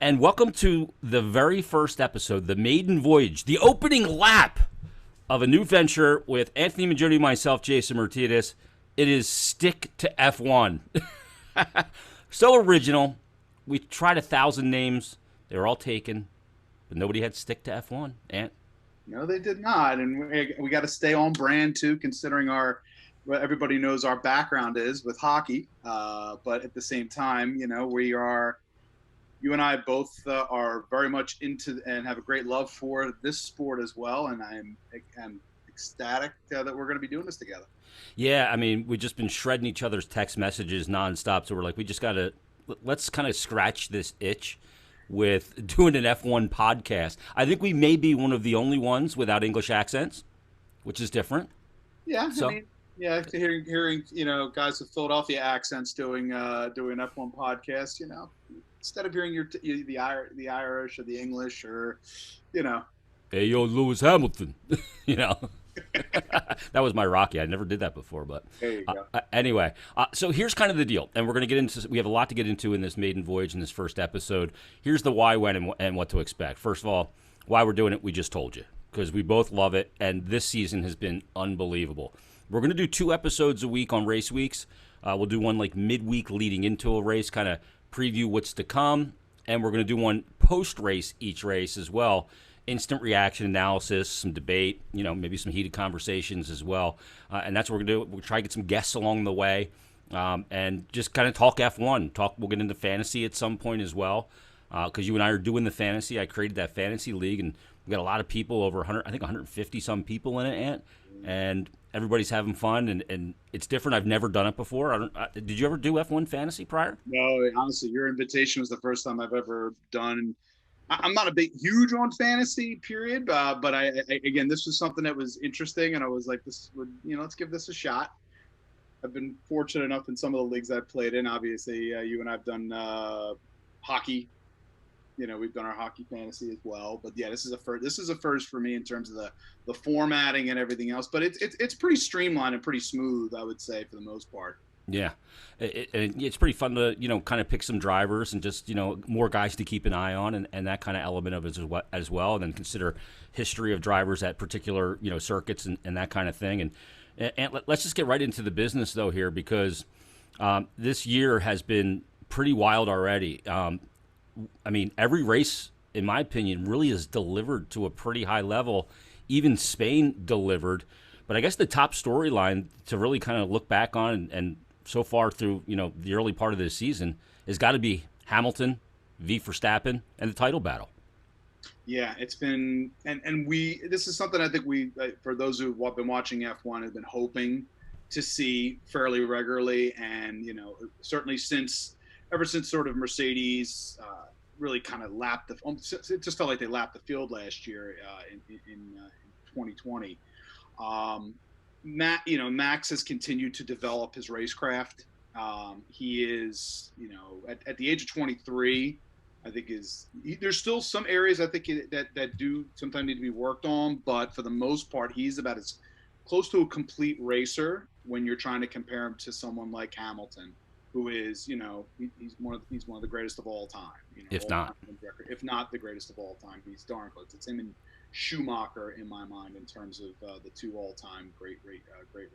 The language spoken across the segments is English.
and welcome to the very first episode, the maiden voyage, the opening lap of a new venture with Anthony Mingioni, myself, Jason Myrtetus. It is Stick to F1. So original. We tried 1,000 names. They were all taken, but nobody had Stick to F1. Ant? No, they did not, and we got to stay on brand too, considering what everybody knows our background is with hockey. But at the same time, you and I both are very much into and have a great love for this sport as well, and I'm ecstatic that we're going to be doing this together. Yeah, I mean, we've just been shredding each other's text messages nonstop, so we're like, let's kind of scratch this itch with doing an F1 podcast. I think we may be one of the only ones without English accents, which is different. Yeah, So, hearing guys with Philadelphia accents doing F1 podcasts, instead of hearing the Irish or the English or you know hey, yo, Lewis Hamilton, you know. That was my Rocky. I never did that before, but there you go. anyway. So here's kind of the deal, and we're going to get into. We have a lot to get into in this maiden voyage in this first episode. Here's the why, when, and what to expect. First of all, why we're doing it, we just told you because we both love it, and this season has been unbelievable. We're going to do 2 episodes a week on race weeks. We'll do one like midweek leading into a race, kind of preview what's to come, and we're going to do one post race each race as well. Instant reaction analysis, some debate, maybe some heated conversations as well. And that's what we're going to do. We'll try to get some guests along the way and just kind of talk F1. We'll get into fantasy at some point as well because you and I are doing the fantasy. I created that fantasy league, and we got a lot of people, over 100, I think 150 some people in it, Ant, and everybody's having fun, and it's different. I've never done it before. Did you ever do F1 fantasy prior? No, honestly, your invitation was the first time I've ever done. I'm not a big huge on fantasy period, but I again, this was something that was interesting, and I was like, let's give this a shot. I've been fortunate enough in some of the leagues I've played in. Obviously, you and I've done hockey. We've done our hockey fantasy as well. But yeah, this is a first for me in terms of the formatting and everything else. But it's pretty streamlined and pretty smooth, I would say, for the most part. Yeah, it's pretty fun to kind of pick some drivers and just more guys to keep an eye on, and that kind of element of it as well, and then consider history of drivers at particular circuits and that kind of thing. And let's just get right into the business though here, because this year has been pretty wild already. I mean, every race, in my opinion, really is delivered to a pretty high level. Even Spain delivered. But I guess the top storyline to really kind of look back on and so far through the early part of this season has got to be Hamilton v Verstappen and the title battle. Yeah, it's been and this is something I think for those who've been watching F1 have been hoping to see fairly regularly, and certainly ever since sort of Mercedes really kind of it just felt like they lapped the field last year in 2020. Max has continued to develop his racecraft. He is, at the age of 23, I think there's still some areas I think that do sometimes need to be worked on, but for the most part, he's about as close to a complete racer when you're trying to compare him to someone like Hamilton, who is, he's one of the greatest of all time. If not the greatest of all time, he's darn close. It's him and Schumacher in my mind in terms of the 2 all-time great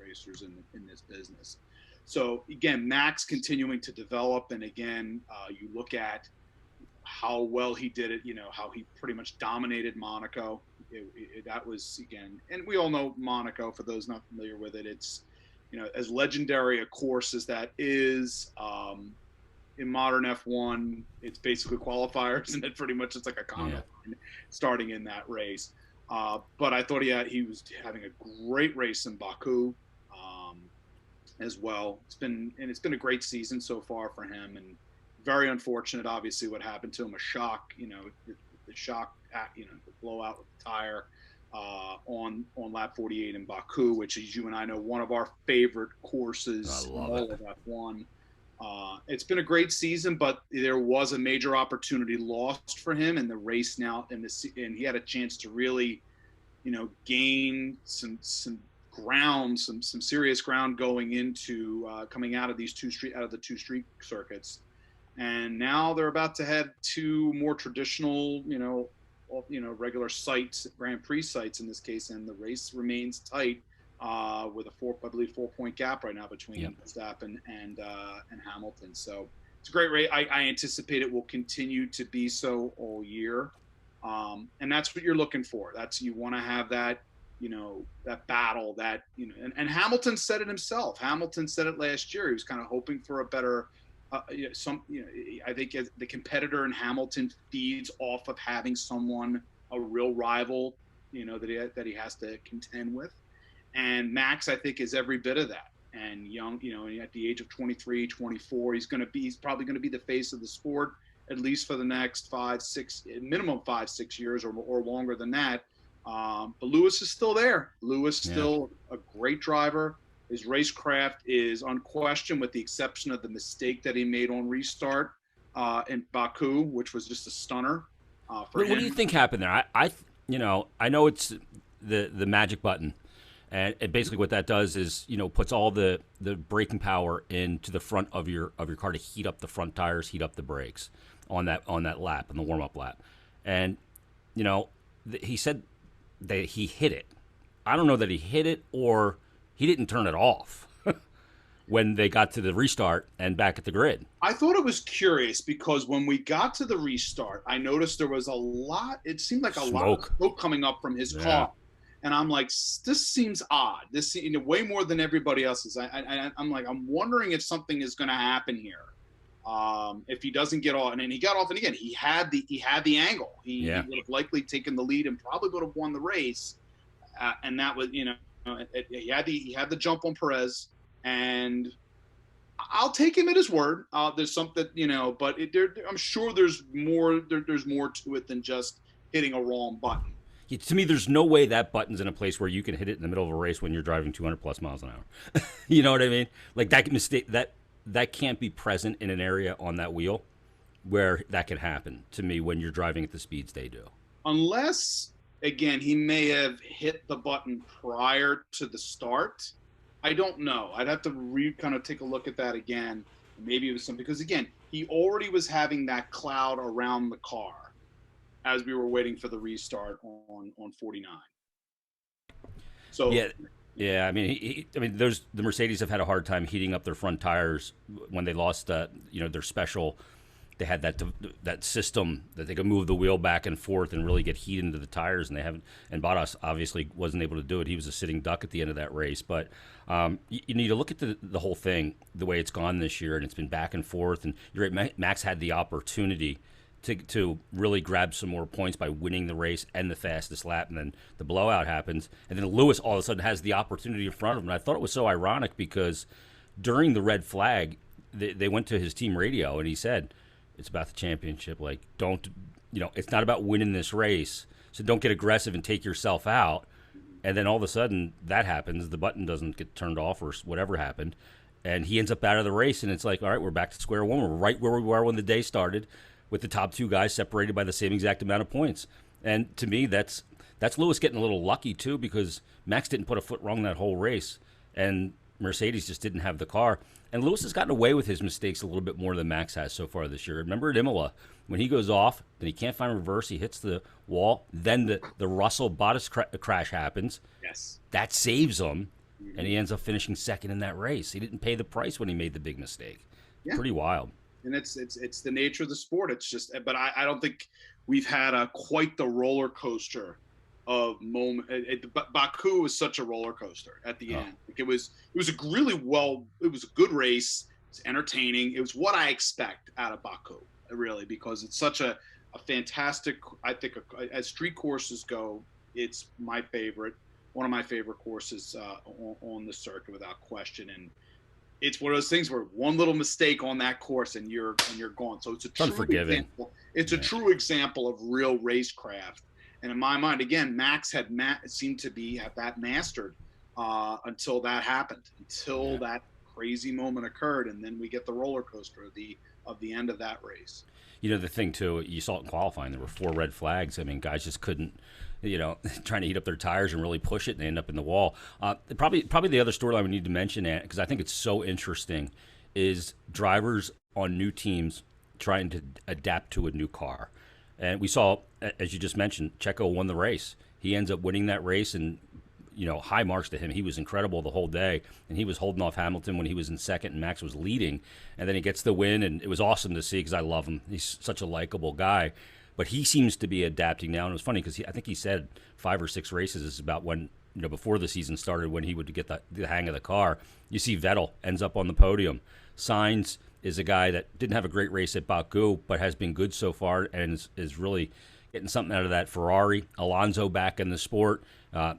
racers in this business. So again, Max continuing to develop, and again, you look at how well he did it. How he pretty much dominated Monaco. That was, again, and we all know Monaco. For those not familiar with it, it's as legendary a course as that is. In modern F1, it's basically qualifiers, and then pretty much it's like a conga line starting in that race. But I thought he was having a great race in Baku as well. It's been a great season so far for him, and very unfortunate, obviously, what happened to him. A shock, the shock, the blowout with the tire on lap 48 in Baku, which, as you and I know, one of our favorite courses in all of F1. It's been a great season, but there was a major opportunity lost for him in the race now, and he had a chance to really, gain some ground, some serious ground going into coming out of the 2 street circuits, and now they're about to head to more traditional, regular sites, Grand Prix sites in this case, and the race remains tight with I believe 4 point gap right now between Verstappen and Hamilton. So it's a great race. I anticipate it will continue to be so all year, and that's what you're looking for. You want to have that, that battle, that, and Hamilton said it himself. Hamilton said it last year. He was kind of hoping for a better. I think the competitor in Hamilton feeds off of having someone, a real rival, that he has to contend with. And Max, I think, is every bit of that. And young, at the age of 23, 24, he's probably going to be the face of the sport, at least for the next 5-6 years or longer than that. But Lewis is still there. Lewis still a great driver. His racecraft is unquestioned, with the exception of the mistake that he made on restart in Baku, which was just a stunner for him. What do you think happened there? I know it's the magic button, and basically what that does is puts all the braking power into the front of your car to heat up the front tires, heat up the brakes on that lap, on the warm up lap, and he said that he hit it. I don't know that he hit it or he didn't turn it off when they got to the restart and back at the grid. I thought it was curious because when we got to the restart, I noticed there was it seemed like a lot of smoke coming up from his car. And I'm like, this seems odd. This, way more than everybody else's. I'm like, I'm wondering if something is going to happen here. If he doesn't get off, and then he got off, and again, he had the angle. He would have likely taken the lead and probably would have won the race. And that was, he had the jump on Perez, and I'll take him at his word. There's something, but I'm sure there's more. There's more to it than just hitting a wrong button. Yeah, to me, there's no way that button's in a place where you can hit it in the middle of a race when you're driving 200 plus miles an hour. You know what I mean? Like that mistake that can't be present in an area on that wheel where that can happen to me when you're driving at the speeds they do. Unless, again, he may have hit the button prior to the start. I don't know. I'd have to kind of take a look at that again. Maybe it was something, because again, he already was having that cloud around the car as we were waiting for the restart on 49. So yeah. I mean, the Mercedes have had a hard time heating up their front tires when they lost, their special. They had that system that they could move the wheel back and forth and really get heat into the tires, and they haven't. And Bottas obviously wasn't able to do it. He was a sitting duck at the end of that race. But you need to look at the whole thing, the way it's gone this year, and it's been back and forth. And you're right, Max had the opportunity to really grab some more points by winning the race and the fastest lap, and then the blowout happens, and then Lewis all of a sudden has the opportunity in front of him. And I thought it was so ironic because during the red flag, they went to his team radio, and he said, it's about the championship. Like, it's not about winning this race, so don't get aggressive and take yourself out. And then all of a sudden that happens, the button doesn't get turned off or whatever happened, and he ends up out of the race, and it's like, all right, we're back to square one. We're right where we were when the day started, with the top two guys separated by the same exact amount of points. And to me, that's Lewis getting a little lucky too, because Max didn't put a foot wrong that whole race, and Mercedes just didn't have the car. And Lewis has gotten away with his mistakes a little bit more than Max has so far this year. Remember at Imola, when he goes off, then he can't find reverse, he hits the wall, then the Russell Bottas crash happens. Yes. That saves him, and he ends up finishing second in that race. He didn't pay the price when he made the big mistake. Yeah. Pretty wild. And it's the nature of the sport. It's just, but I don't think we've had quite the roller coaster of moment. Baku was such a roller coaster at the end. Like it was a good race. It's entertaining. It was what I expect out of Baku, really, because it's such a fantastic. I think as street courses go, it's my favorite, one of my favorite courses on the circuit without question. And it's one of those things where one little mistake on that course and you're gone. So it's a true example. It's a true example of real racecraft. And in my mind, again, Max seemed to have that mastered until that happened, until that crazy moment occurred, and then we get the roller coaster of the end of that race. The thing too, you saw it in qualifying. There were 4 red flags. I mean, guys just couldn't, trying to heat up their tires and really push it, and they end up in the wall. Probably the other storyline we need to mention, because I think it's so interesting, is drivers on new teams trying to adapt to a new car. And we saw, as you just mentioned, Checo won the race. He ends up winning that race, and high marks to him. He was incredible the whole day, and he was holding off Hamilton when he was in second and Max was leading. And then he gets the win, and it was awesome to see because I love him. He's such a likable guy. But he seems to be adapting now, and it was funny because I think he said 5 or 6 races is about when, before the season started, when he would get the hang of the car. You see Vettel ends up on the podium. Sainz is a guy that didn't have a great race at Baku, but has been good so far and is really getting something out of that Ferrari. Alonso back in the sport.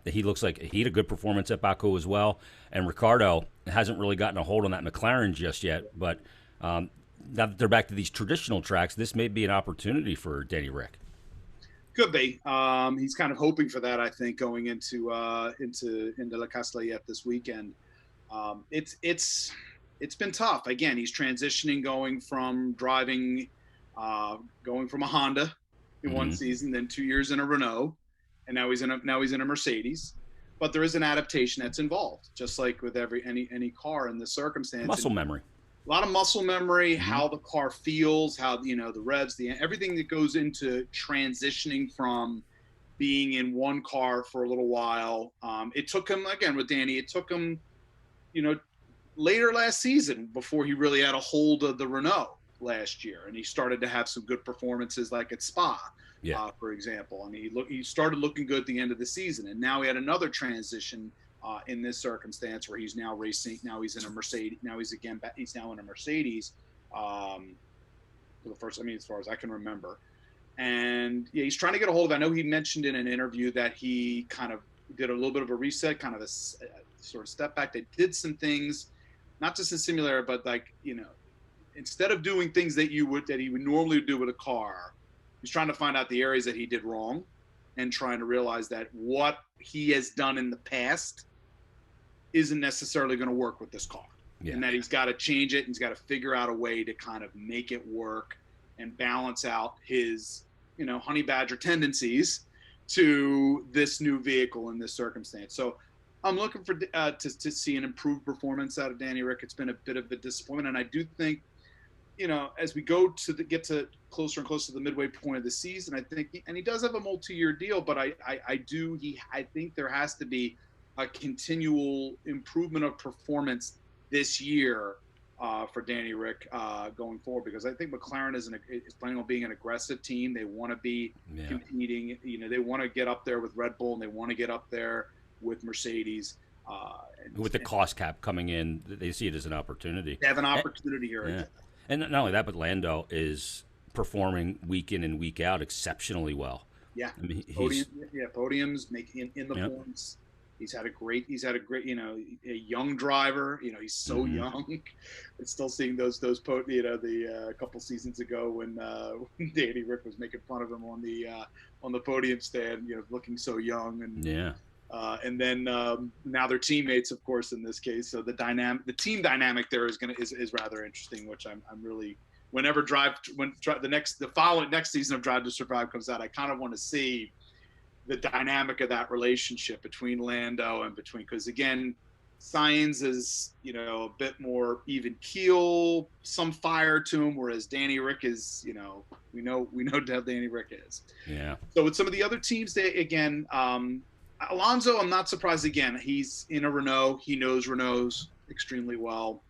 He looks like he had a good performance at Baku as well. And Ricciardo hasn't really gotten a hold on that McLaren just yet, but now that they're back to these traditional tracks, this may be an opportunity for Danny Rick. Could be. He's kind of hoping for that, I think, going into La Castellet this weekend. It's been tough. Again, he's transitioning, going from a Honda in one season, then 2 years in a Renault, and now he's in a Mercedes. But there is an adaptation that's involved, just like with any car in this circumstance. Muscle memory. A lot of muscle memory, how the car feels, how the revs, everything that goes into transitioning from being in one car for a little while. It took him, again with Danny, later last season before he really had a hold of the Renault last year, and he started to have some good performances like at Spa, for example. I mean, he started looking good at the end of the season, and now he had another transition in this circumstance where he's now racing. Now he's in a Mercedes. Now he's now in a Mercedes for the first. I mean, as far as I can remember, and he's trying to get a hold of. I know he mentioned in an interview that he kind of did a little bit of a reset, kind of a sort of step back. They did some things, not just in simulator, but instead of doing things that he would normally do with a car, he's trying to find out the areas that he did wrong, and trying to realize that what he has done in the past isn't necessarily going to work with this car, and that he's got to change it, and he's got to figure out a way to kind of make it work and balance out his, honey badger tendencies to this new vehicle in this circumstance. So I'm looking for to see an improved performance out of Danny Rick. It's been a bit of a disappointment, and I do think, as we go get to closer and closer to the midway point of the season, I think, and he does have a multi-year deal, but I think there has to be a continual improvement of performance this year for Danny Rick going forward, because I think McLaren is planning on being an aggressive team. They want to be competing. They want to get up there with Red Bull, and they want to get up there with Mercedes. With the cost cap coming in, they see it as an opportunity. They have an opportunity here. Yeah. And not only that, but Lando is performing week in and week out exceptionally well. Yeah, I mean, podiums, making in the points. He's had a great, a young driver. He's so young. It's still seeing those the couple seasons ago when Danny Rick was making fun of him on the podium stand, looking so young, and and then now they're teammates, of course, in this case. So the team dynamic there is rather interesting, which I'm really, whenever the following next season of Drive to Survive comes out, I kind of want to see the dynamic of that relationship between Lando and because again, Sainz is a bit more even keel, some fire to him, whereas Danny Rick is we know how Danny Rick is. Yeah. So with some of the other teams, Alonso, I'm not surprised. Again, he's in a Renault. He knows Renaults extremely well.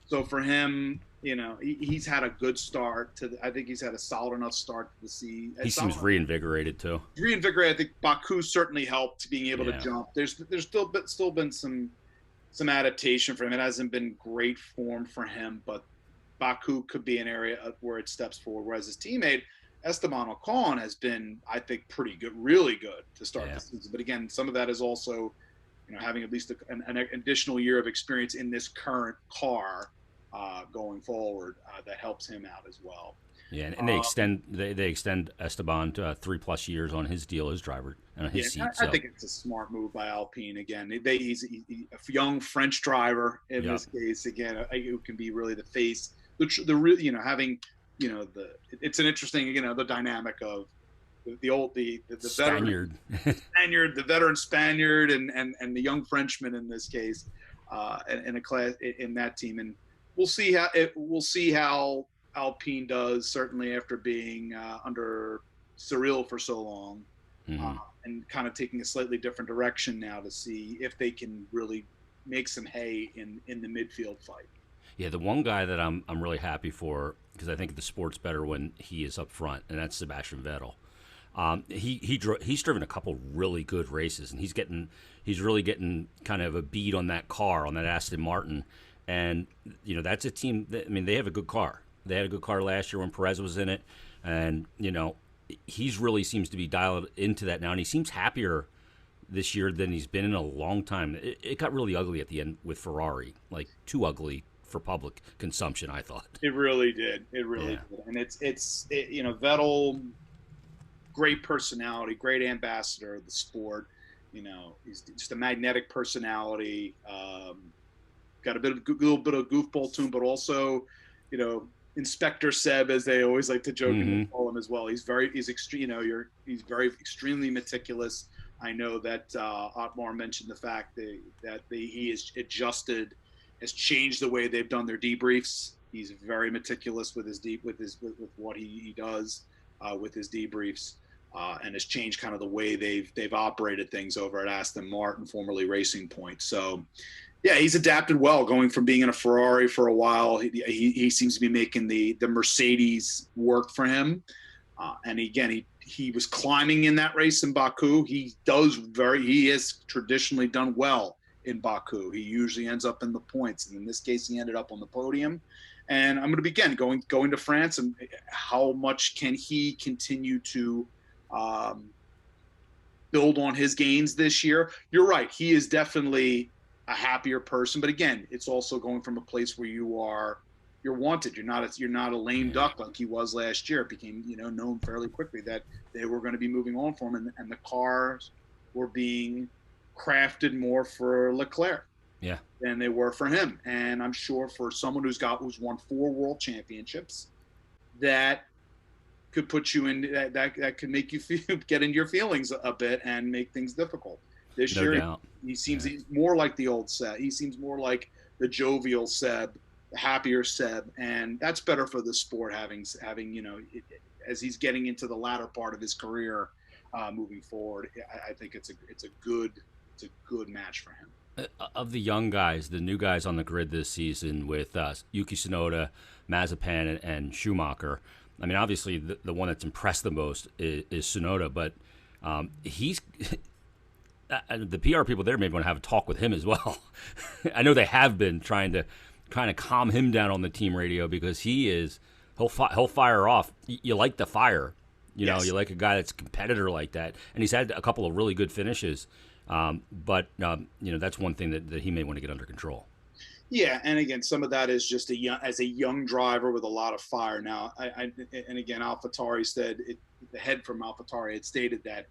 So for him, he's had a good start I think he's had a solid enough start to the season. He seems reinvigorated too. Reinvigorated. I think Baku certainly helped being able to jump. There's still been some adaptation for him. It hasn't been great form for him, but Baku could be an area where it steps forward. Whereas his teammate Esteban Ocon has been, I think, pretty good, really good to start the season. But again, some of that is also, having at least an additional year of experience in this current car going forward that helps him out as well. Yeah, and they extend Esteban to 3+ years on his deal as driver and his seat. I think it's a smart move by Alpine. Again, he's a young French driver in this case. Again, who can be really the face. Having. It's an interesting, the dynamic of the Spaniard, the veteran Spaniard, and the young Frenchman in this case, in a class in that team, and we'll see how Alpine does, certainly after being under Cyril for so long, uh, Hmm. and kind of taking a slightly different direction now to see if they can really make some hay in the midfield fight. Yeah, the one guy that I'm really happy for, because I think the sport's better when he is up front, and that's Sebastian Vettel. He's driven a couple really good races, and he's really getting kind of a beat on that car, on that Aston Martin, and that's a team that, I mean, they have a good car. They had a good car last year when Perez was in it, and he's really seems to be dialed into that now, and he seems happier this year than he's been in a long time. It got really ugly at the end with Ferrari, like too ugly for public consumption, I thought. It really did. It really Yeah. did. And Vettel, great personality, great ambassador of the sport. He's just a magnetic personality. Got little bit of goofball to him, but also, Inspector Seb, as they always like to jokingly Mm-hmm. call him as well. He's extreme. He's very extremely meticulous. I know that Otmar mentioned the fact that he has changed the way they've done their debriefs. He's very meticulous with with what he does with his debriefs, and has changed kind of the way they've operated things over at Aston Martin, formerly Racing Point. So, yeah, he's adapted well, going from being in a Ferrari for a while. He seems to be making the Mercedes work for him. And again, he was climbing in that race in Baku. He has traditionally done well in Baku. He usually ends up in the points, and in this case, he ended up on the podium. And I'm going to begin going to France, and how much can he continue to build on his gains this year? You're right. He is definitely a happier person, but again, it's also going from a place where you're wanted. You're not a lame Yeah. duck like he was last year. It became known fairly quickly that they were going to be moving on for him, and the cars were being crafted more for Leclerc Yeah. than they were for him. And I'm sure for someone who's won 4 world championships, that could put you in that could make you get into your feelings a bit and make things difficult. This No year, doubt. he seems Yeah. more like the old Seb. He seems more like the jovial Seb, the happier Seb, and that's better for the sport. As he's getting into the latter part of his career, moving forward, I think it's a good match for him. Of the young guys, the new guys on the grid this season with Yuki Tsunoda, Mazepin, and Schumacher. I mean, obviously, the one that's impressed the most is Tsunoda, but he's the PR people there may want to have a talk with him as well. I know they have been trying to kind of calm him down on the team radio because he'll fire off. You like the fire, Yes. you like a guy that's a competitor like that, and he's had a couple of really good finishes. But that's one thing that he may want to get under control. Yeah, and again, some of that is just as a young driver with a lot of fire. Now, and again, AlphaTauri the head from AlphaTauri had stated that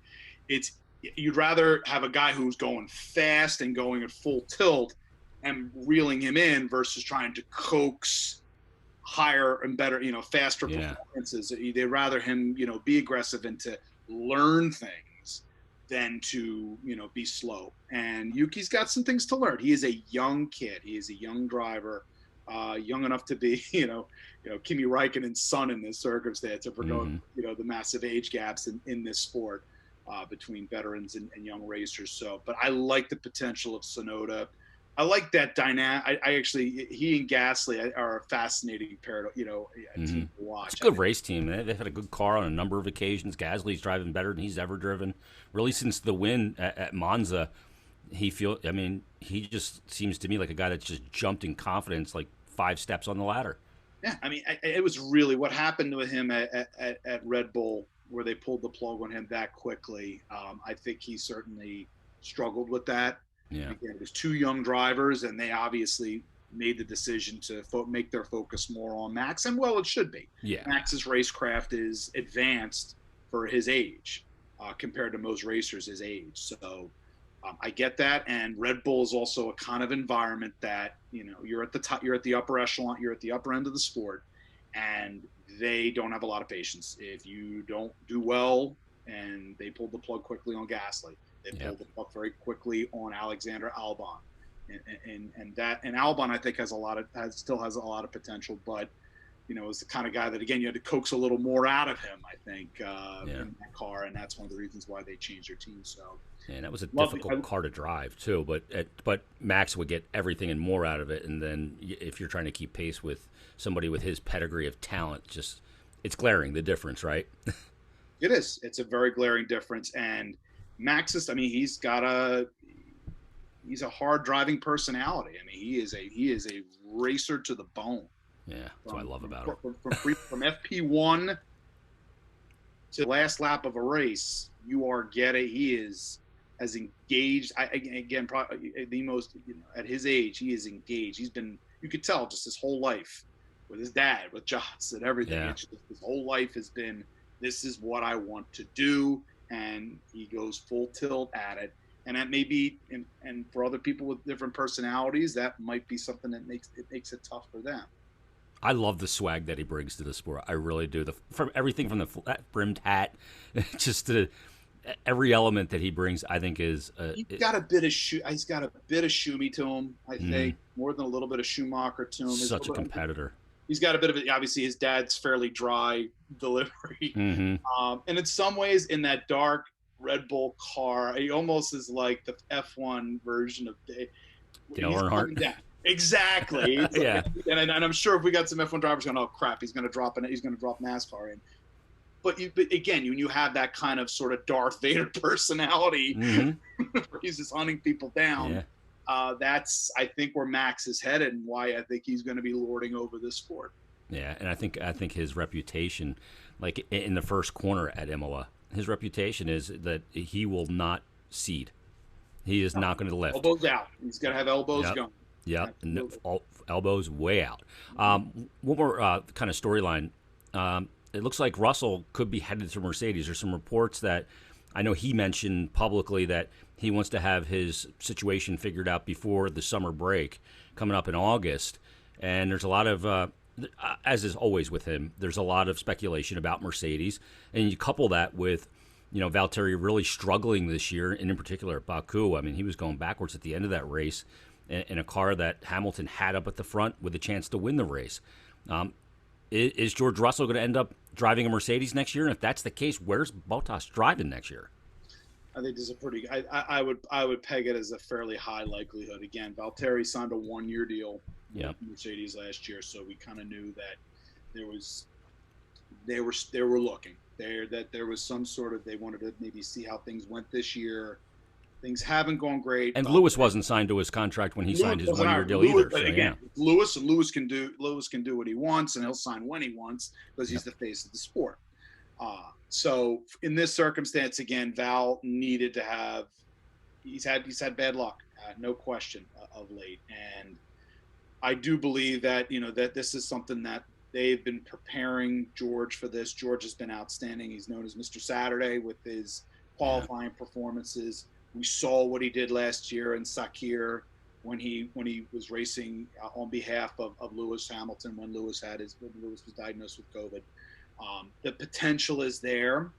you'd rather have a guy who's going fast and going at full tilt and reeling him in versus trying to coax higher and better, faster Yeah. performances. They'd rather him, be aggressive and to learn things than to, be slow. And Yuki's got some things to learn. He is a young kid. He is a young driver, young enough to be, Kimi Räikkönen's son in this circumstance if we're going, the massive age gaps in this sport between veterans and young racers. So, but I like the potential of Tsunoda. I like that dynamic. He and Gasly are a fascinating pair to, team to watch. It's a good race team. They've had a good car on a number of occasions. Gasly's driving better than he's ever driven. Really, since the win at Monza, he just seems to me like a guy that's just jumped in confidence like 5 steps on the ladder. Yeah, I mean, it was really what happened to him at Red Bull, where they pulled the plug on him that quickly. I think he certainly struggled with that. Yeah. Again, it was 2 young drivers, and they obviously made the decision to make their focus more on Max, and well, it should be. Yeah. Max's racecraft is advanced for his age compared to most racers his age. So I get that, and Red Bull is also a kind of environment that you're at the top, you're at the upper echelon, you're at the upper end of the sport, and they don't have a lot of patience. If you don't do well, and they pulled the plug quickly on Gasly. They pulled the plug very quickly on Alexander Albon, and Albon I think still has a lot of potential, but was the kind of guy that, again, you had to coax a little more out of him, I think, Yeah. in that car, and that's one of the reasons why they changed their team. So, And that was a difficult car to drive too, but Max would get everything and more out of it. And then if you're trying to keep pace with somebody with his pedigree of talent, just it's glaring the difference, right? it is. It's a very glaring difference. And Max is, I mean, he's a hard driving personality. I mean, he is a racer to the bone. Yeah, that's what I love about him. From FP1 to the last lap of a race, he is as engaged. Again, probably the most, at his age, he is engaged. You could tell just his whole life with his dad, with Joss and everything. Yeah. His whole life has been, this is what I want to do. And he goes full tilt at it. And that may be, and for other people with different personalities, that might be something that makes it tough for them. I love the swag that he brings to the sport. I really do. From everything from the flat brimmed hat, just to every element that he brings, I think is. He's got a bit of Schumi to him. I think more than a little bit of Schumacher to him. Such a competitor. He's got a bit of it. Obviously, his dad's fairly dry delivery, and in some ways, in that dark Red Bull car, he almost is like the F1 version of Dale Earnhardt. Exactly. Yeah. And I'm sure if we got some F1 drivers going, oh crap, he's going to drop NASCAR in. But again, when you have that kind of sort of Darth Vader personality, where he's just hunting people down, that's, I think, where Max is headed and why I think he's going to be lording over this sport. Yeah, and I think his reputation, like in the first corner at Imola, his reputation is that he will not cede. He is not going to lift. Elbows out. He's got to have elbows going. Yeah, elbows way out. One more kind of storyline. It looks like Russell could be headed to Mercedes. There's some reports that I know he mentioned publicly that he wants to have his situation figured out before the summer break coming up in August. And there's a lot of, as is always with him, there's a lot of speculation about Mercedes. And you couple that with, Valtteri really struggling this year, and in particular at Baku. I mean, he was going backwards at the end of that race in a car that Hamilton had up at the front with a chance to win the race. Is George Russell going to end up driving a Mercedes next year? And if that's the case, where's Bottas driving next year? I think there's I would peg it as a fairly high likelihood. Again, Valtteri signed a 1-year deal with Mercedes last year, so we kind of knew that they were looking that there was some sort of, they wanted to maybe see how things went this year. Things haven't gone great. And Lewis wasn't signed to his contract when he signed his 1-year deal either. But again, Lewis can do what he wants, and he'll sign when he wants because he's the face of the sport. So in this circumstance, again, Val needed to have. He's had bad luck, no question, of late, and I do believe that that this is something that they've been preparing George for this. George has been outstanding. He's known as Mr. Saturday with his qualifying performances. We saw what he did last year in Sakir when he was racing on behalf of Lewis Hamilton when Lewis was diagnosed with COVID. The potential is there.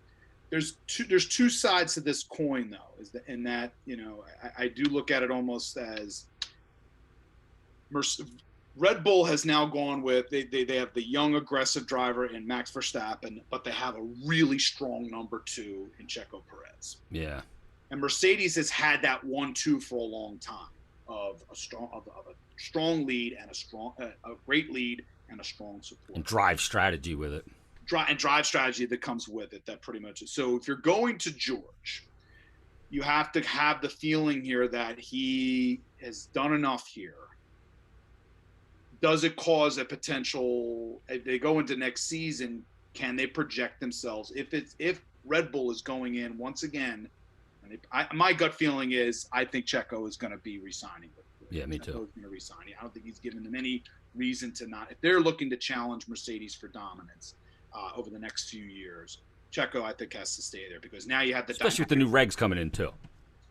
There's two sides to this coin though, in that I do look at it almost as Red Bull has now gone with they have the young aggressive driver in Max Verstappen, but they have a really strong number 2 in Checo Perez. Yeah. And Mercedes has had that 1-2 for a long time of a strong lead and a great lead and a strong support. And drive strategy with it. Drive strategy that comes with it. That pretty much is. So if you're going to George, you have to have the feeling here that he has done enough here. Does it cause a potential? If they go into next season, can they project themselves? If Red Bull is going in once again. My gut feeling is I think Checo is going to be re-signing. Yeah, me too. Checo's going to re-sign. I don't think he's given them any reason to not. If they're looking to challenge Mercedes for dominance over the next few years, Checo I think has to stay there because now you have the especially with the new regs coming in too.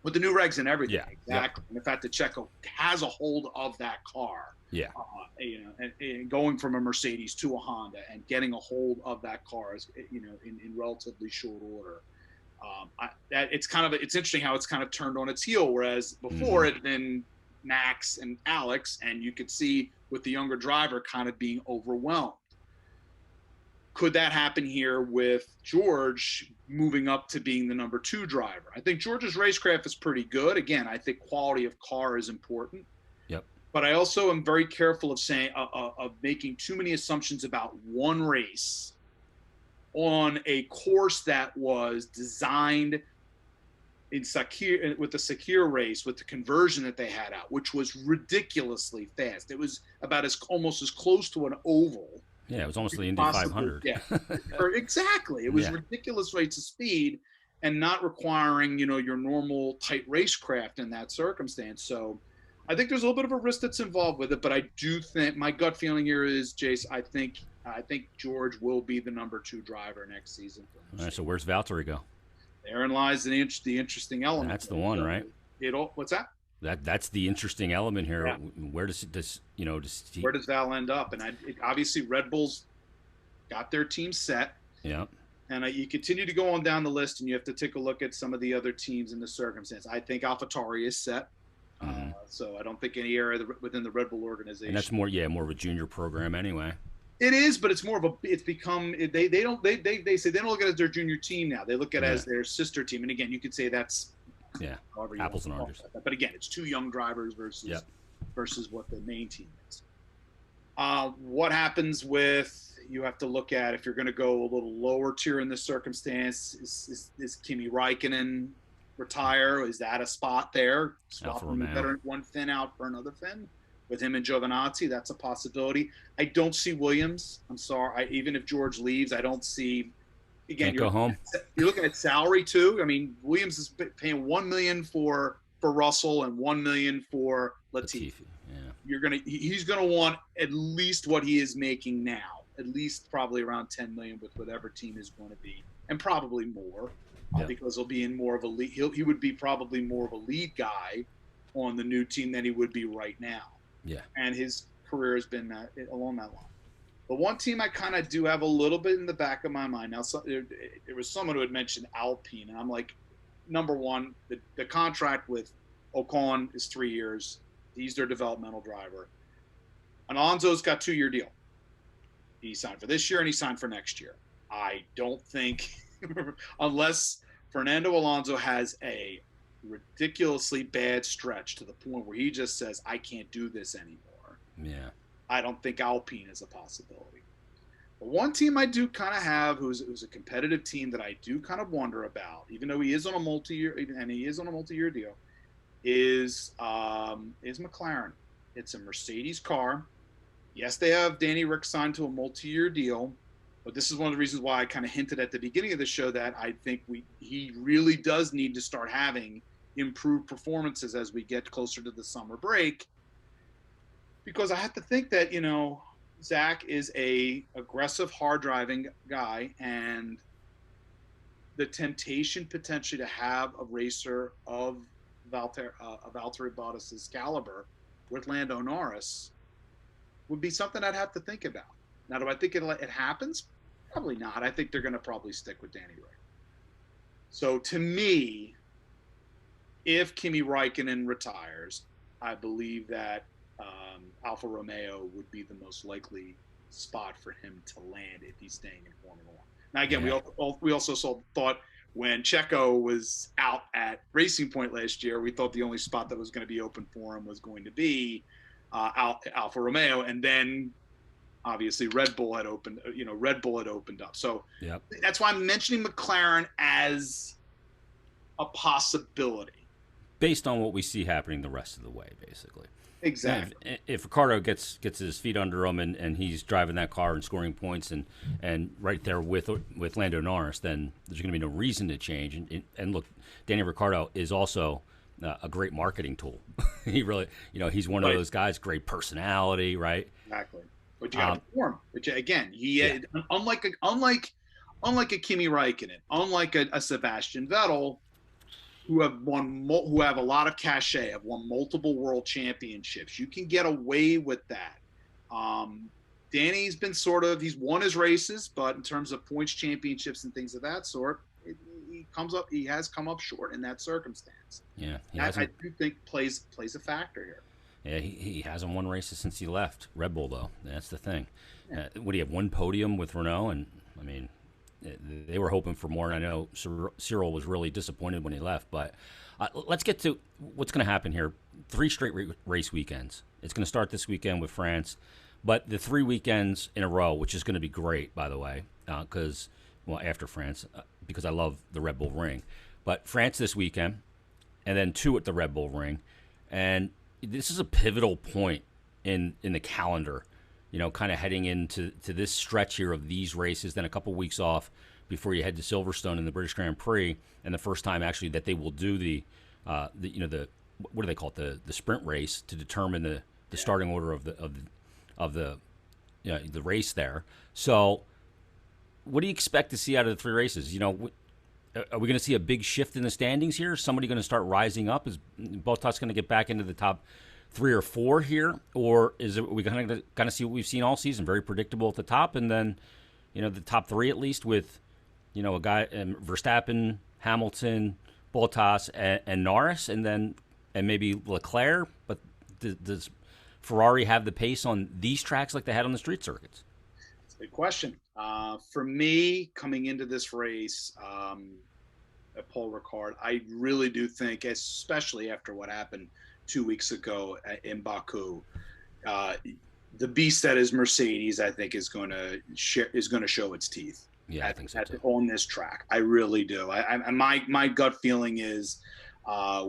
With the new regs and everything, yeah, exactly. And the fact that Checo has a hold of that car, and going from a Mercedes to a Honda and getting a hold of that car is in relatively short order. It's interesting how it's kind of turned on its heel, whereas before it had been Max and Alex, and you could see with the younger driver kind of being overwhelmed. could that happen here with George moving up to being the number 2 driver? I think George's racecraft is pretty good. Again, I think quality of car is important. Yep. But I also am very careful of saying of making too many assumptions about one race on a course that was designed in Sakir with the Sakir race with the conversion that they had out, which was ridiculously fast. It was about almost as close to an oval. Yeah, it was almost the Indy 500. Yeah, exactly. It was ridiculous rates of speed, and not requiring your normal tight racecraft in that circumstance. So, I think there's a little bit of a risk that's involved with it. But I do think my gut feeling here is, Jace, I think George will be the number 2 driver next season. All right, so where's Valtteri go? Therein lies the interesting element. That's the one, right? What's that? That's the interesting element here. Yeah. Where does where does Val end up? And obviously Red Bull's got their team set. Yeah. And you continue to go on down the list, and you have to take a look at some of the other teams in the circumstance. I think AlphaTauri is set. Mm-hmm. So I don't think any area within the Red Bull organization. And that's more of a junior program anyway. It is, but it's more of it's become they say they don't look at it as their junior team now. They look at it as their sister team. And again, you could say that's apples and oranges. But again, it's 2 young drivers versus what the main team is. What happens with, you have to look at, if you're going to go a little lower tier in this circumstance, is Kimi Räikkönen retire? Is that a spot there? Swap one fin out for another fin? With him and Giovinazzi, that's a possibility. I don't see Williams. I'm sorry. Even if George leaves, I don't see. Again, go home. You're looking at salary too. I mean, Williams is paying $1 million for Russell and $1 million for Latifi. Yeah. He's gonna want at least what he is making now. At least probably around $10 million with whatever team is going to be, and probably more, because he'll be in more of a lead. He would be probably more of a lead guy on the new team than he would be right now. Yeah. And his career has been along that line. But one team I kind of do have a little bit in the back of my mind. Now, there was someone who had mentioned Alpine, and I'm like, number one, the contract with Ocon is 3 years. He's their developmental driver. Alonso's got 2-year deal. He signed for this year and he signed for next year. I don't think, unless Fernando Alonso has a ridiculously bad stretch to the point where he just says, I can't do this anymore. Yeah. I don't think Alpine is a possibility. But one team I do kind of have who's a competitive team that I do kind of wonder about, even though he is on a multi-year deal, is McLaren. It's a Mercedes car. Yes, they have Danny Rick signed to a multi-year deal, but this is one of the reasons why I kind of hinted at the beginning of the show that I think he really does need to start having improved performances as we get closer to the summer break. Because I have to think that, Zach is a aggressive, hard driving guy, and the temptation potentially to have a racer of Valtteri Bottas's caliber with Lando Norris would be something I'd have to think about. Now, do I think it happens? Probably not. I think they're going to probably stick with Danny Rick. So to me, if Kimi Räikkönen retires, I believe that Alfa Romeo would be the most likely spot for him to land if he's staying in Formula One. Now, again, we also thought when Checo was out at Racing Point last year, we thought the only spot that was going to be open for him was going to be Alfa Romeo, and then obviously Red Bull had opened up. So that's why I'm mentioning McLaren as a possibility, based on what we see happening the rest of the way, basically. Exactly. If Ricciardo gets his feet under him and he's driving that car and scoring points and right there with Lando Norris, then there's going to be no reason to change. And look, Danny Ricciardo is also a great marketing tool. He really, he's one of those guys, great personality, right? Exactly. But you got to perform. Which again, unlike a Kimi Räikkönen, unlike a Sebastian Vettel, who have a lot of cachet, have won multiple world championships. You can get away with that. Danny's been he's won his races, but in terms of points, championships, and things of that sort, he has come up short in that circumstance. Yeah, I do think plays a factor here. Yeah, he hasn't won races since he left Red Bull, though. That's the thing. Would he have one podium with Renault? And I mean, they were hoping for more, and I know Cyril was really disappointed when he left. But let's get to what's going to happen here. 3 straight race weekends. It's going to start this weekend with France, but the 3 weekends in a row, which is going to be great, by the way, because after France, because I love the Red Bull Ring. But France this weekend, and then 2 at the Red Bull Ring, and this is a pivotal point in the calendar. Kind of heading into this stretch here of these races, then a couple weeks off before you head to Silverstone in the British Grand Prix, and the first time actually that they will do the what do they call it, the sprint race to determine the starting order of the race there. So, what do you expect to see out of the 3 races? Are we going to see a big shift in the standings here? Is somebody going to start rising up? Is Bottas going to get back into the top 3 or 4 here, or are we going to kind of see what we've seen all season, very predictable at the top, and then the top 3 at least with a guy Verstappen, Hamilton, Bottas, and Norris, and maybe Leclerc. But does Ferrari have the pace on these tracks like they had on the street circuits? That's a good question. For me, coming into this race at Paul Ricard, I really do think, especially after what happened 2 weeks ago in Baku, the beast that is Mercedes, I think, is going to show its teeth. Yeah, I think so too. On this track. I really do. My gut feeling is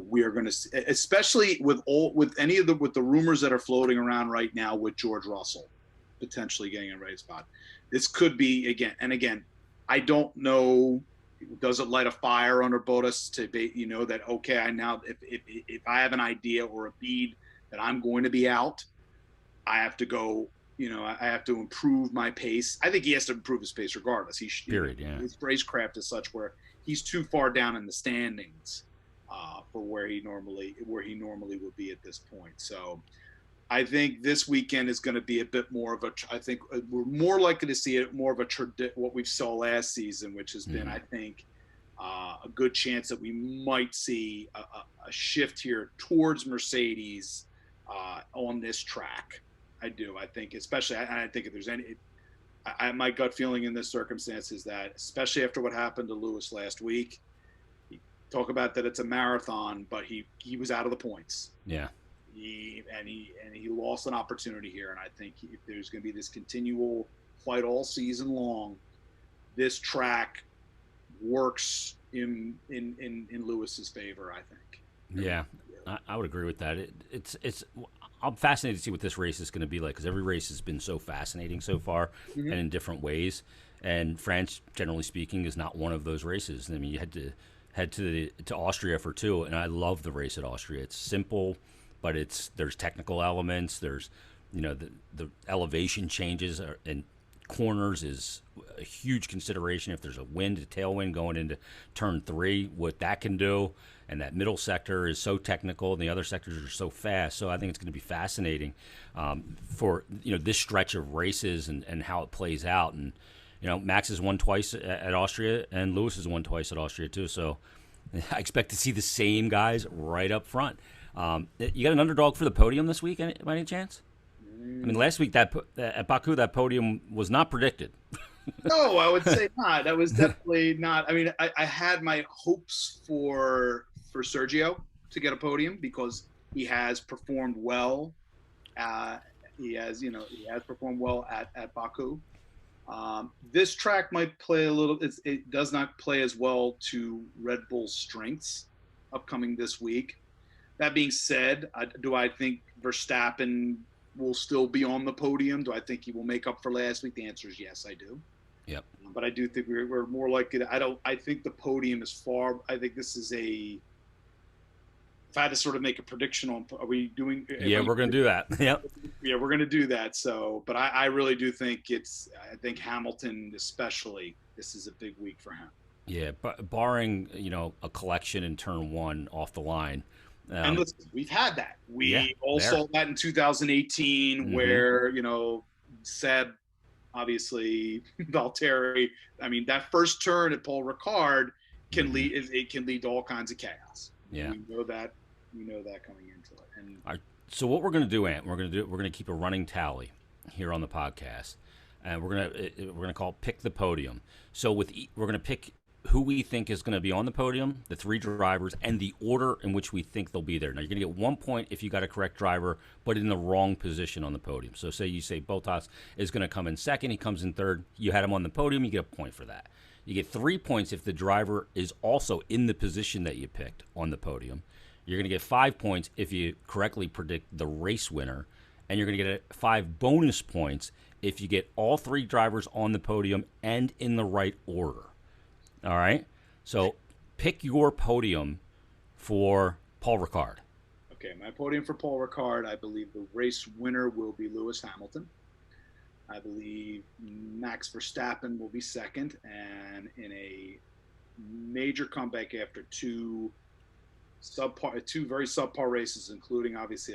we are going to, especially with the rumors that are floating around right now with George Russell potentially getting a race spot. This could be again. I don't know. Does it light a fire under Bottas to be, that, okay, if I have an idea or a bead that I'm going to be out, I have to go, I have to improve my pace. I think he has to improve his pace regardless. Period, yeah. His racecraft is such where he's too far down in the standings for where he normally would be at this point. So I think this weekend is going to be a bit more of I think we're more likely to see it more of what we saw last season, which has been, I think, a good chance that we might see a shift here towards Mercedes on this track. I do. I think, especially, I think if there's my gut feeling in this circumstance is that, especially after what happened to Lewis last week, talk about that it's a marathon, but he was out of the points. Yeah. He lost an opportunity here, and I think if there's going to be this continual fight all season long, this track works in Lewis's favor, I think. Yeah, I would agree with that. I'm fascinated to see what this race is going to be like, because every race has been so fascinating so far, and in different ways. And France, generally speaking, is not one of those races. I mean, you had to head to Austria for 2, and I love the race at Austria. It's simple, but there's technical elements. There's the elevation changes and corners is a huge consideration. If there's a tailwind going into turn 3, what that can do. And that middle sector is so technical, and the other sectors are so fast. So I think it's going to be fascinating for this stretch of races and how it plays out. And Max has won twice at Austria, and Lewis has won twice at Austria too. So I expect to see the same guys right up front. You got an underdog for the podium this week, by any chance? I mean, last week at Baku, that podium was not predicted. No, I would say not. That was definitely not. I mean, I had my hopes for Sergio to get a podium because he has performed well. He has performed well at Baku. This track might play a little. It does not play as well to Red Bull's strengths upcoming this week. That being said, do I think Verstappen will still be on the podium? Do I think he will make up for last week? The answer is yes, I do. Yep. But I do think we're more likely to. I think the podium is far. I think this is a. If I had to sort of make a prediction on, are we doing? Yeah, we're going to do that. Yep. Yeah, we're going to do that. So, but I really do think I think Hamilton especially. This is a big week for him. Yeah, but barring a collection in turn 1 off the line. And listen, we've had that. We saw that in 2018, where Seb, obviously Valtteri. I mean, that first turn at Paul Ricard can lead. It can lead to all kinds of chaos. Yeah, we know that. We know that coming into it. And so what we're going to do, Ant, we're going to keep a running tally here on the podcast. and we're gonna call it pick the podium. So we're gonna pick who we think is going to be on the podium, the 3 drivers, and the order in which we think they'll be there. Now, you're going to get 1 point if you got a correct driver, but in the wrong position on the podium. So say you say Bottas is going to come in second, he comes in third, you had him on the podium, you get a point for that. You get 3 points if the driver is also in the position that you picked on the podium. You're going to get 5 points if you correctly predict the race winner, and you're going to get 5 bonus points if you get all 3 drivers on the podium and in the right order. All right, so pick your podium for Paul Ricard. Okay, my podium for Paul Ricard, I believe the race winner will be Lewis Hamilton. I believe Max Verstappen will be second, and in a major comeback after two very subpar races, including obviously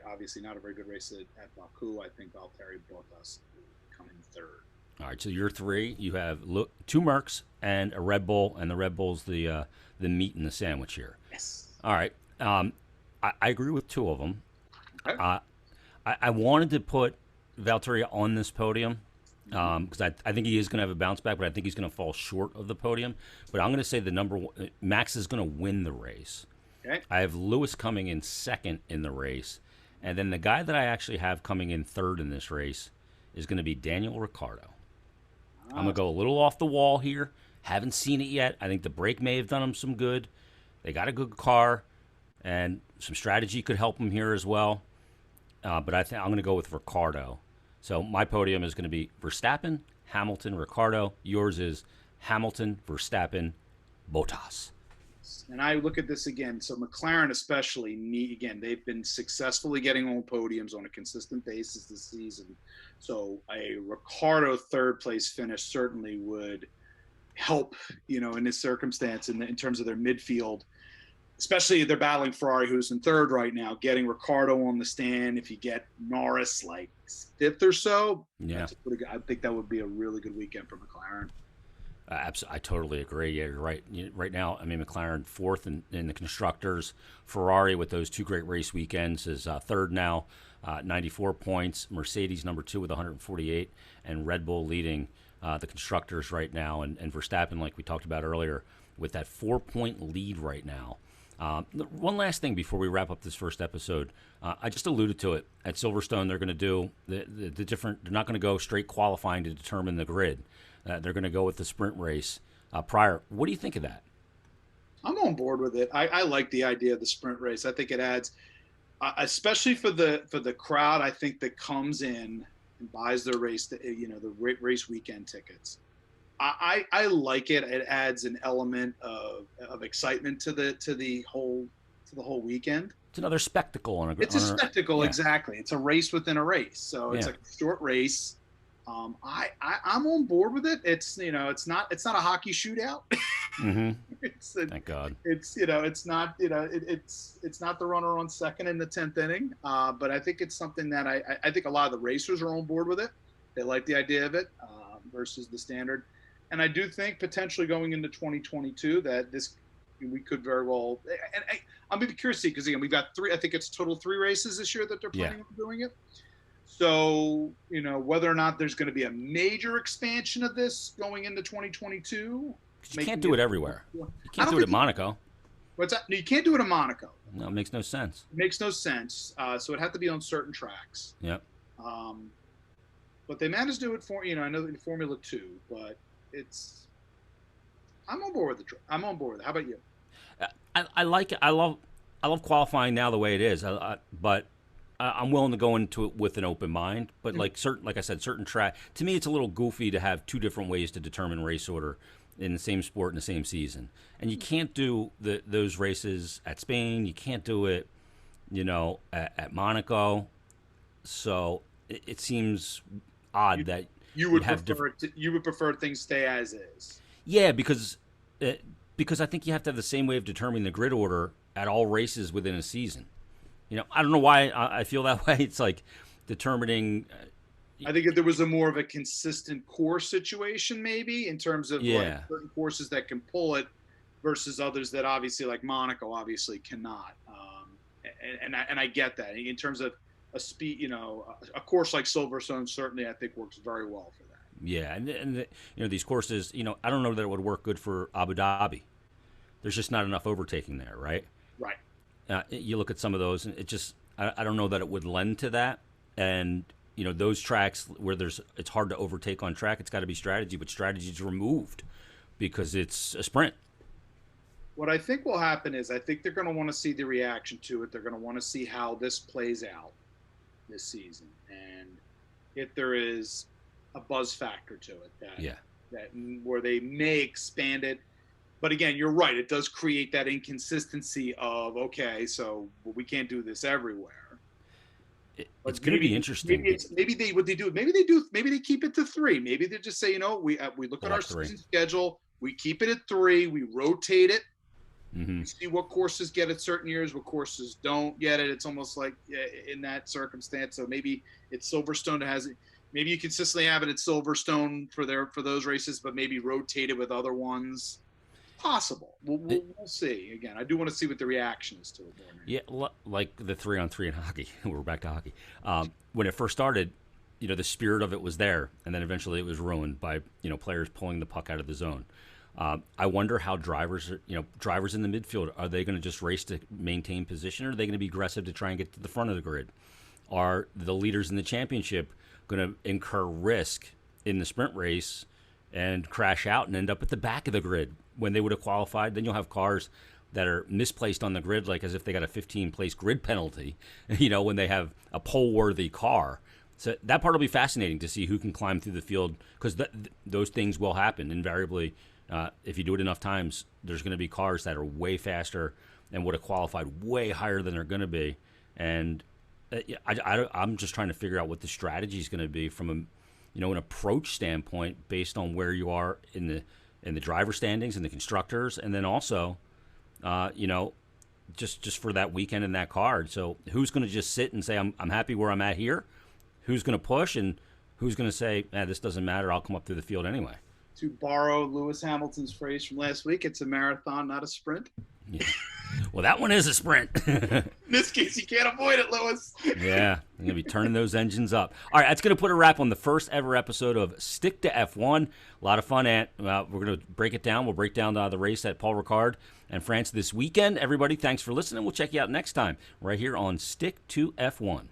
obviously not a very good race at Baku, I think Valtteri Bottas will come in third. All right, so your 3, you have 2 Mercs and a Red Bull, and the Red Bull's the meat in the sandwich here. Yes. All right, I agree with 2 of them. Okay. I wanted to put Valtteri on this podium because I think he is going to have a bounce back, but I think he's going to fall short of the podium. But I'm going to say the number 1, Max is going to win the race. Okay. I have Lewis coming in second in the race, and then the guy that I actually have coming in third in this race is going to be Daniel Ricciardo. I'm going to go a little off the wall here. Haven't seen it yet. I think the break may have done him some good. They got a good car, and some strategy could help him here as well. But I think I'm going to go with Ricciardo. So my podium is going to be Verstappen, Hamilton, Ricciardo. Yours is Hamilton, Verstappen, Bottas. And I look at this again. So McLaren especially, they've been successfully getting on podiums on a consistent basis this season. So a Ricciardo third place finish certainly would help, in this circumstance in terms of their midfield, especially if they're battling Ferrari, who's in third right now, getting Ricciardo on the stand. If you get Norris like 5th or so, yeah, I think that would be a really good weekend for McLaren. I totally agree. Yeah, you're right. Right now, I mean, McLaren 4th in the constructors. Ferrari with those 2 great race weekends is 3rd now, 94 points. Mercedes number 2 with 148, and Red Bull leading the constructors right now. And Verstappen, like we talked about earlier, with that 4-point lead right now. One last thing before we wrap up this first episode. I just alluded to it. At Silverstone, they're going to do the different. They're not going to go straight qualifying to determine the grid. They're going to go with the sprint race prior. What do you think of that? I'm on board with it. I like the idea of the sprint race. I think it adds, especially for the crowd, I think that comes in and buys their race, the race weekend tickets. I like it. It adds an element of excitement to the whole weekend. It's another spectacle It's a spectacle, yeah. Exactly. It's a race within a race. So it's a short race. I'm on board with it. It's it's not a hockey shootout. Mm-hmm. Thank God. It's it's not it's not the runner on second in the 10th inning. But I think it's something that I think a lot of the racers are on board with it. They like the idea of it versus the standard. And I do think potentially going into 2022 that we could very well. And I'm going to be curious to see because again we've got 3. I think it's total 3 races this year that they're planning on doing it. So, whether or not there's going to be a major expansion of this going into 2022. You can't do it everywhere. You can't do it at Monaco. What's that? No, you can't do it at Monaco. No, it makes no sense. It makes no sense. So it had to be on certain tracks. Yep. But they managed to do it for, I know in Formula 2, but I'm on board with it. I'm on board with it. How about you? I like it. I love qualifying now the way it is. But I'm willing to go into it with an open mind, but like I said, certain track. To me, it's a little goofy to have 2 different ways to determine race order in the same sport in the same season, and you can't do those races at Spain. You can't do it, at Monaco. So it seems odd that you would prefer things stay as is. Yeah, because I think you have to have the same way of determining the grid order at all races within a season. I don't know why I feel that way. It's like determining. I think if there was a more of a consistent course situation, maybe in terms of like certain courses that can pull it versus others that obviously, like Monaco, obviously cannot. And I get that in terms of a speed, a course like Silverstone certainly I think works very well for that. Yeah, and these courses, I don't know that it would work good for Abu Dhabi. There's just not enough overtaking there, right? Right. You look at some of those, and it just I don't know that it would lend to that. And those tracks where it's hard to overtake on track, it's got to be strategy, but strategy is removed because it's a sprint. What I think will happen is I think they're going to want to see the reaction to it. They're going to want to see how this plays out this season, and if there is a buzz factor to it that where they may expand it. But again, you're right. It does create that inconsistency of, okay, so we can't do this everywhere. It's going to be interesting. Maybe they keep it to 3. Maybe they just say, we look at our season schedule. We keep it at 3. We rotate it. Mm-hmm. We see what courses get it certain years, what courses don't get it. It's almost like in that circumstance. So maybe it's Silverstone has it. Maybe you consistently have it at Silverstone for those races, but maybe rotate it with other ones. Possible. We'll see. Again, I do want to see what the reaction is to it. Yeah, like the 3-on-3 in hockey. We're back to hockey. When it first started, the spirit of it was there, and then eventually it was ruined by players pulling the puck out of the zone. I wonder how drivers in the midfield, are they going to just race to maintain position, or are they going to be aggressive to try and get to the front of the grid? Are the leaders in the championship going to incur risk in the sprint race and crash out and end up at the back of the grid when they would have qualified? Then you'll have cars that are misplaced on the grid, like as if they got a 15-place grid penalty, when they have a pole-worthy car. So that part will be fascinating to see who can climb through the field, because those things will happen invariably. If you do it enough times, there's going to be cars that are way faster and would have qualified way higher than they're going to be. And I'm just trying to figure out what the strategy is going to be from an approach standpoint based on where you are in the driver standings and the constructors, and then also, just for that weekend in that card. So who's going to just sit and say, I'm happy where I'm at here? Who's going to push, and who's going to say, this doesn't matter, I'll come up through the field anyway? To borrow Lewis Hamilton's phrase from last week, it's a marathon, not a sprint. Yeah. Well, that one is a sprint. In this case, you can't avoid it, Lewis. Yeah, I'm going to be turning those engines up. All right, that's going to put a wrap on the first ever episode of Stick to F1. A lot of fun, Ant. We're going to break it down. We'll break down the race at Paul Ricard and France this weekend. Everybody, thanks for listening. We'll check you out next time right here on Stick to F1.